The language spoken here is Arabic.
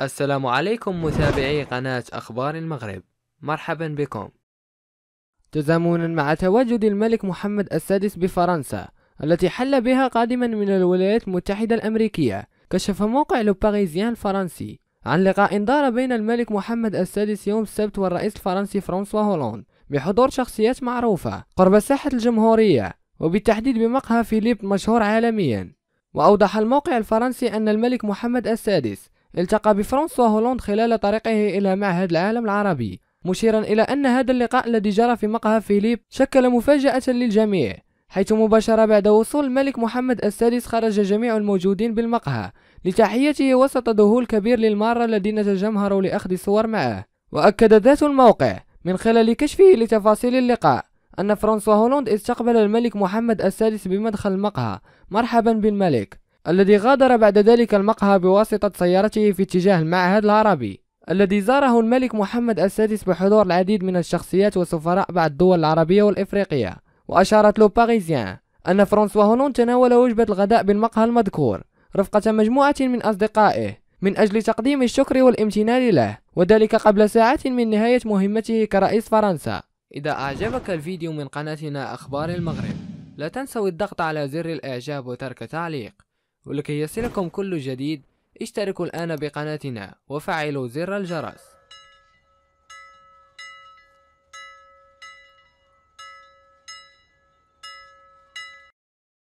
السلام عليكم متابعي قناة أخبار المغرب، مرحبا بكم. تزامنا مع تواجد الملك محمد السادس بفرنسا التي حل بها قادما من الولايات المتحدة الأمريكية، كشف موقع لو باريزيان الفرنسي عن لقاء دار بين الملك محمد السادس يوم السبت والرئيس الفرنسي فرانسوا هولاند بحضور شخصيات معروفة قرب ساحة الجمهورية، وبالتحديد بمقهى فيليب مشهور عالميا. وأوضح الموقع الفرنسي أن الملك محمد السادس التقى بفرانسوا هولاند خلال طريقه إلى معهد العالم العربي، مشيرا إلى أن هذا اللقاء الذي جرى في مقهى فيليب شكل مفاجأة للجميع، حيث مباشرة بعد وصول الملك محمد السادس خرج جميع الموجودين بالمقهى لتحيته وسط ذهول كبير للمارة الذين تجمهروا لأخذ صور معه. وأكد ذات الموقع من خلال كشفه لتفاصيل اللقاء أن فرانسوا هولاند استقبل الملك محمد السادس بمدخل المقهى مرحبا بالملك، الذي غادر بعد ذلك المقهى بواسطة سيارته في اتجاه المعهد العربي الذي زاره الملك محمد السادس بحضور العديد من الشخصيات وسفراء بعض الدول العربية والإفريقية. وأشارت لو باريزيان أن فرانسوا هولاند تناول وجبة الغداء بالمقهى المذكور رفقة مجموعة من أصدقائه من أجل تقديم الشكر والامتنان له، وذلك قبل ساعات من نهاية مهمته كرئيس فرنسا. إذا أعجبك الفيديو من قناتنا أخبار المغرب، لا تنسوا الضغط على زر الإعجاب وترك تعليق، ولكي يصلكم كل جديد اشتركوا الآن بقناتنا وفعلوا زر الجرس.